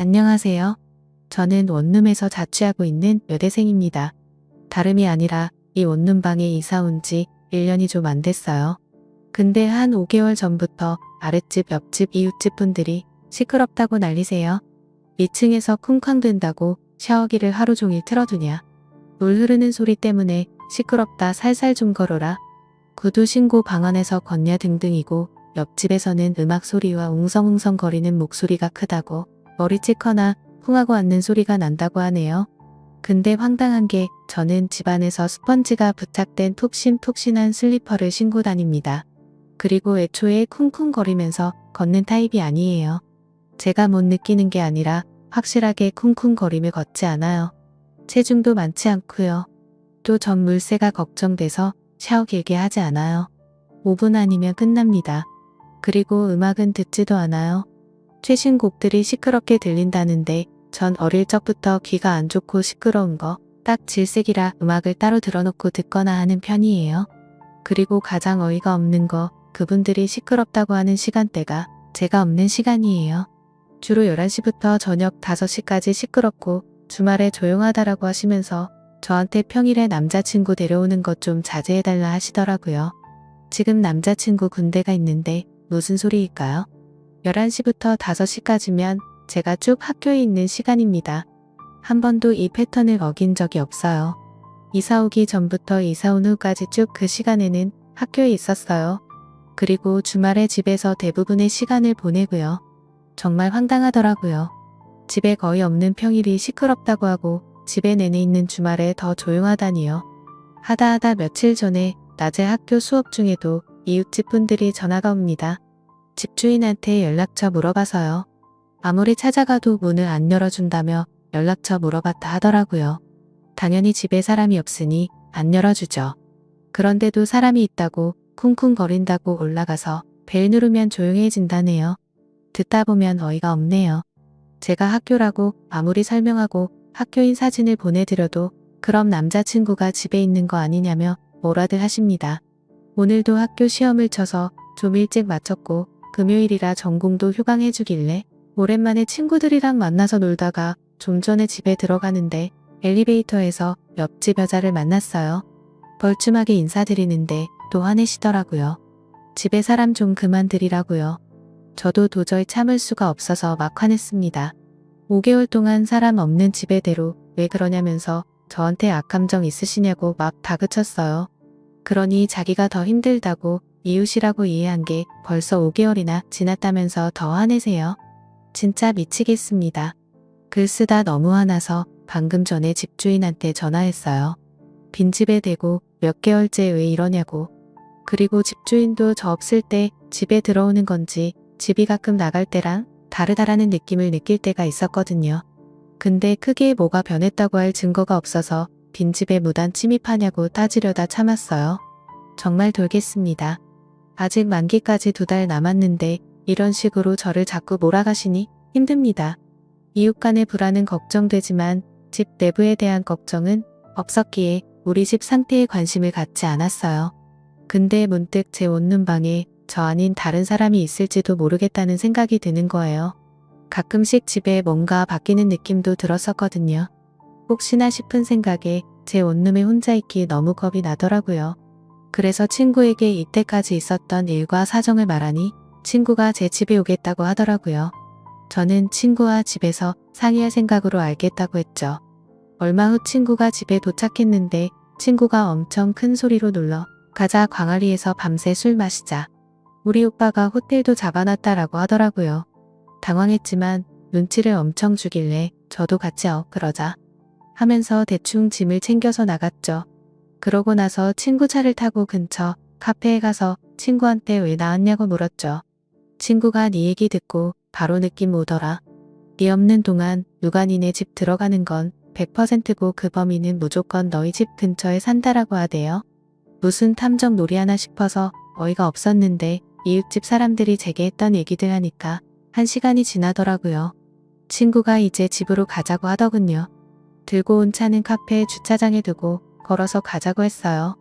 안녕하세요. 저는 원룸에서 자취하고 있는 여대생입니다. 다름이 아니라 이 원룸방에 이사 온 지 1년이 좀 안 됐어요. 근데 한 5개월 전부터 아랫집, 옆집, 이웃집 분들이 시끄럽다고 난리세요. 2층에서 쿵쾅댄다고 샤워기를 하루 종일 틀어두냐. 물 흐르는 소리 때문에 시끄럽다 살살 좀 걸어라. 구두 신고 방 안에서 걷냐 등등이고 옆집에서는 음악 소리와 웅성웅성 거리는 목소리가 크다고 머리 찍거나 쿵하고 앉는 소리가 난다고 하네요. 근데 황당한 게 저는 집안에서 스펀지가 부착된 푹신푹신한 슬리퍼를 신고 다닙니다. 그리고 애초에 쿵쿵거리면서 걷는 타입이 아니에요. 제가 못 느끼는 게 아니라 확실하게 쿵쿵거리며 걷지 않아요. 체중도 많지 않고요. 또 전 물세가 걱정돼서 샤워 길게 하지 않아요. 5분 아니면 끝납니다. 그리고 음악은 듣지도 않아요. 최신 곡들이 시끄럽게 들린다는데 전 어릴 적부터 귀가 안 좋고 시끄러운 거 딱 질색이라 음악을 따로 들어놓고 듣거나 하는 편이에요. 그리고 가장 어이가 없는 거 그분들이 시끄럽다고 하는 시간대가 제가 없는 시간이에요. 주로 11시부터 저녁 5시까지 시끄럽고 주말에 조용하다라고 하시면서 저한테 평일에 남자친구 데려오는 것 좀 자제해달라 하시더라고요. 지금 남자친구 군대가 있는데 무슨 소리일까요? 11시부터 5시까지면 제가 쭉 학교에 있는 시간입니다. 한 번도 이 패턴을 어긴 적이 없어요. 이사 오기 전부터 이사 온 후까지 쭉 그 시간에는 학교에 있었어요. 그리고 주말에 집에서 대부분의 시간을 보내고요. 정말 황당하더라고요. 집에 거의 없는 평일이 시끄럽다고 하고 집에 내내 있는 주말에 더 조용하다니요. 하다 며칠 전에 낮에 학교 수업 중에도 이웃집 분들이 전화가 옵니다. 집주인한테 연락처 물어봐서요. 아무리 찾아가도 문을 안 열어준다며 연락처 물어봤다 하더라고요. 당연히 집에 사람이 없으니 안 열어주죠. 그런데도 사람이 있다고 쿵쿵거린다고 올라가서 벨 누르면 조용해진다네요. 듣다 보면 어이가 없네요. 제가 학교라고 아무리 설명하고 학교인 사진을 보내드려도 그럼 남자친구가 집에 있는 거 아니냐며 뭐라들 하십니다. 오늘도 학교 시험을 쳐서 좀 일찍 마쳤고 금요일이라 전공도 휴강해주길래 오랜만에 친구들이랑 만나서 놀다가 좀 전에 집에 들어가는데 엘리베이터에서 옆집 여자를 만났어요. 벌쭘하게 인사드리는데 또 화내시더라고요. 집에 사람 좀 그만 들이라고요. 저도 도저히 참을 수가 없어서 막 화냈습니다. 5개월 동안 사람 없는 집에 대로 왜 그러냐면서 저한테 악감정 있으시냐고 막 다그쳤어요. 그러니 자기가 더 힘들다고 이웃이라고 이해한 게 벌써 5개월이나 지났다면서 더 화내세요. 진짜 미치겠습니다. 글 쓰다 너무 화나서 방금 전에 집주인한테 전화했어요. 빈집에 대고 몇 개월째 왜 이러냐고. 그리고 집주인도 저 없을 때 집에 들어오는 건지 집이 가끔 나갈 때랑 다르다라는 느낌을 느낄 때가 있었거든요. 근데 크게 뭐가 변했다고 할 증거가 없어서 빈집에 무단 침입하냐고 따지려다 참았어요. 정말 돌겠습니다. 아직 만기까지 2달 남았는데 이런 식으로 저를 자꾸 몰아가시니 힘듭니다. 이웃 간의 불안은 걱정되지만 집 내부에 대한 걱정은 없었기에 우리 집 상태에 관심을 갖지 않았어요. 근데 문득 제 원룸방에 저 아닌 다른 사람이 있을지도 모르겠다는 생각이 드는 거예요. 가끔씩 집에 뭔가 바뀌는 느낌도 들었었거든요. 혹시나 싶은 생각에 제 원룸에 혼자 있기 너무 겁이 나더라고요. 그래서 친구에게 이때까지 있었던 일과 사정을 말하니 친구가 제 집에 오겠다고 하더라고요. 저는 친구와 집에서 상의할 생각으로 알겠다고 했죠. 얼마 후 친구가 집에 도착했는데 친구가 엄청 큰 소리로 눌러 가자 광안리에서 밤새 술 마시자. 우리 오빠가 호텔도 잡아놨다라고 하더라고요. 당황했지만 눈치를 엄청 주길래 저도 같이 그러자 하면서 대충 짐을 챙겨서 나갔죠. 그러고 나서 친구 차를 타고 근처 카페에 가서 친구한테 왜 나왔냐고 물었죠. 친구가 네 얘기 듣고 바로 느낌 오더라. 네 없는 동안 누가 니네 집 들어가는 건 100%고 그 범인은 무조건 너희 집 근처에 산다라고 하대요. 무슨 탐정 놀이 하나 싶어서 어이가 없었는데 이웃집 사람들이 제게 했던 얘기들 하니까 1시간이 지나더라고요. 친구가 이제 집으로 가자고 하더군요. 들고 온 차는 카페 주차장에 두고 걸어서 가자고 했어요.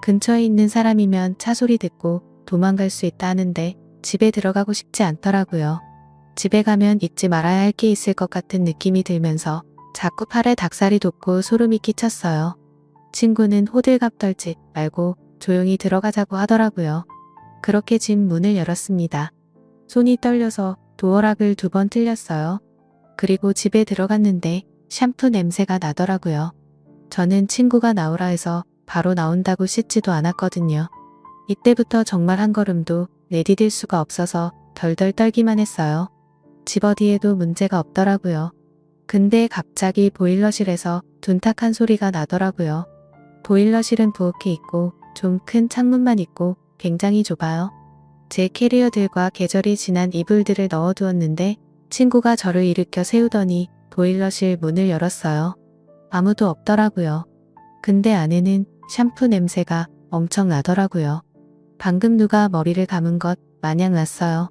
근처에 있는 사람이면 차 소리 듣고 도망갈 수 있다 하는데 집에 들어가고 싶지 않더라고요. 집에 가면 잊지 말아야 할 게 있을 것 같은 느낌이 들면서 자꾸 팔에 닭살이 돋고 소름이 끼쳤어요. 친구는 호들갑 떨지 말고 조용히 들어가자고 하더라고요. 그렇게 집 문을 열었습니다. 손이 떨려서 도어락을 2번 틀렸어요. 그리고 집에 들어갔는데 샴푸 냄새가 나더라고요. 저는 친구가 나오라 해서 바로 나온다고 씻지도 않았거든요. 이때부터 정말 한 걸음도 내디딜 수가 없어서 덜덜 떨기만 했어요. 집 어디에도 문제가 없더라고요. 근데 갑자기 보일러실에서 둔탁한 소리가 나더라고요. 보일러실은 부엌에 있고 좀 큰 창문만 있고 굉장히 좁아요. 제 캐리어들과 계절이 지난 이불들을 넣어두었는데 친구가 저를 일으켜 세우더니 보일러실 문을 열었어요. 아무도 없더라고요. 근데 안에는 샴푸 냄새가 엄청 나더라고요. 방금 누가 머리를 감은 것 마냥 났어요.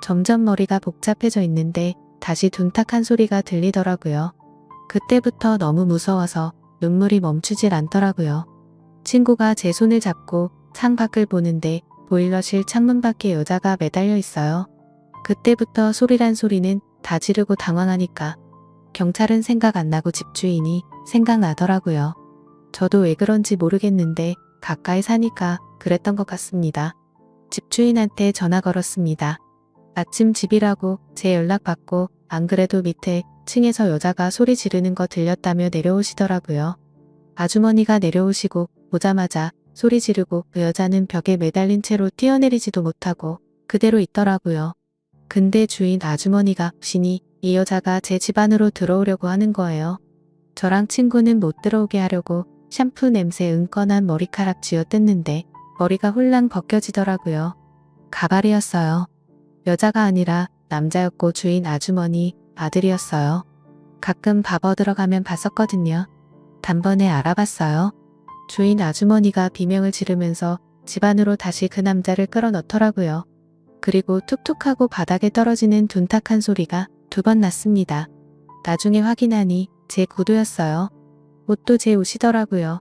점점 머리가 복잡해져 있는데 다시 둔탁한 소리가 들리더라고요. 그때부터 너무 무서워서 눈물이 멈추질 않더라고요. 친구가 제 손을 잡고 창 밖을 보는데 보일러실 창문 밖에 여자가 매달려 있어요. 그때부터 소리란 소리는 다 지르고 당황하니까 경찰은 생각 안 나고 집주인이 생각나더라고요. 저도 왜 그런지 모르겠는데 가까이 사니까 그랬던 것 같습니다. 집주인한테 전화 걸었습니다. 아침 집이라고 제 연락 받고 안 그래도 밑에 층에서 여자가 소리 지르는 거 들렸다며 내려오시더라고요. 아주머니가 내려오시고 보자마자 소리 지르고 그 여자는 벽에 매달린 채로 뛰어내리지도 못하고 그대로 있더라고요. 근데 주인 아주머니가 오시니 이 여자가 제 집 안으로 들어오려고 하는 거예요. 저랑 친구는 못 들어오게 하려고 샴푸 냄새 은건한 머리카락 쥐어뜯는데 머리가 홀랑 벗겨지더라고요. 가발이었어요. 여자가 아니라 남자였고 주인 아주머니 아들이었어요. 가끔 밥 얻으러 가면 봤었거든요. 단번에 알아봤어요. 주인 아주머니가 비명을 지르면서 집 안으로 다시 그 남자를 끌어넣더라고요. 그리고 툭툭하고 바닥에 떨어지는 둔탁한 소리가 2번 났습니다. 나중에 확인하니 제 구두였어요. 옷도 제 옷이더라고요.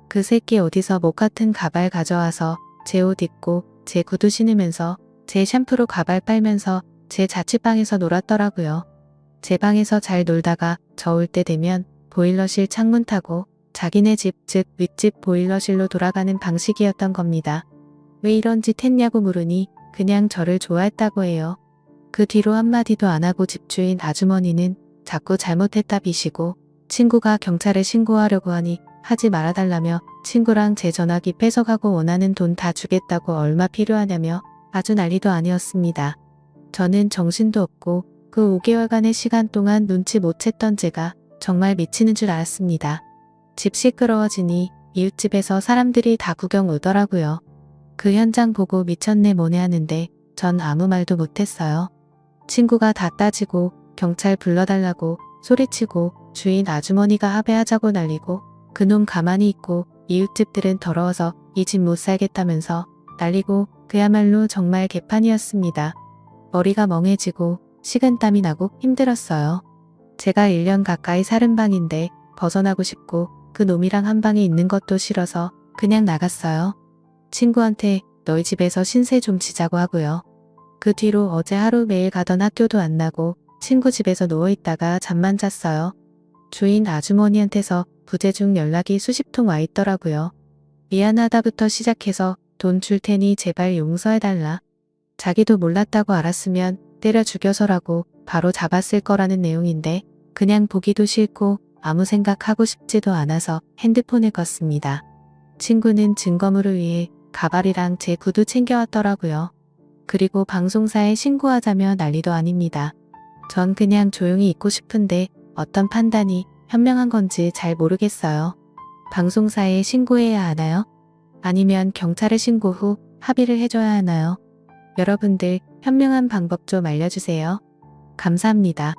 그 새끼 어디서 목 같은 가발 가져와서 제 옷 입고 제 구두 신으면서 제 샴푸로 가발 빨면서 제 자취방에서 놀았더라고요. 제 방에서 잘 놀다가 저 올 때 되면 보일러실 창문 타고 자기네 집, 즉 윗집 보일러실로 돌아가는 방식이었던 겁니다. 왜 이런 짓 했냐고 물으니 그냥 저를 좋아했다고 해요. 그 뒤로 한마디도 안 하고 집주인 아주머니는 자꾸 잘못했다 비시고 친구가 경찰에 신고하려고 하니 하지 말아달라며 친구랑 제 전화기 뺏어가고 원하는 돈 다 주겠다고 얼마 필요하냐며 아주 난리도 아니었습니다. 저는 정신도 없고 그 5개월간의 시간 동안 눈치 못 챘던 제가 정말 미치는 줄 알았습니다. 집 시끄러워지니 이웃집에서 사람들이 다 구경 오더라고요. 그 현장 보고 미쳤네 뭐네 하는데 전 아무 말도 못했어요. 친구가 다 따지고 경찰 불러달라고 소리치고 주인 아주머니가 합의하자고 난리고 그놈 가만히 있고 이웃집들은 더러워서 이 집 못 살겠다면서 난리고 그야말로 정말 개판이었습니다. 머리가 멍해지고 식은땀이 나고 힘들었어요. 제가 1년 가까이 사는 방인데 벗어나고 싶고 그 놈이랑 한 방에 있는 것도 싫어서 그냥 나갔어요. 친구한테 너희 집에서 신세 좀 지자고 하고요. 그 뒤로 어제 하루 매일 가던 학교도 안 나고 친구 집에서 누워있다가 잠만 잤어요. 주인 아주머니한테서 부재중 연락이 수십 통 와 있더라고요. 미안하다부터 시작해서 돈 줄 테니 제발 용서해달라. 자기도 몰랐다고 알았으면 때려 죽여서라고 바로 잡았을 거라는 내용인데 그냥 보기도 싫고 아무 생각하고 싶지도 않아서 핸드폰을 껐습니다. 친구는 증거물을 위해 가발이랑 제 구두 챙겨왔더라고요. 그리고 방송사에 신고하자며 난리도 아닙니다. 전 그냥 조용히 있고 싶은데 어떤 판단이 현명한 건지 잘 모르겠어요. 방송사에 신고해야 하나요? 아니면 경찰에 신고 후 합의를 해줘야 하나요? 여러분들 현명한 방법 좀 알려주세요. 감사합니다.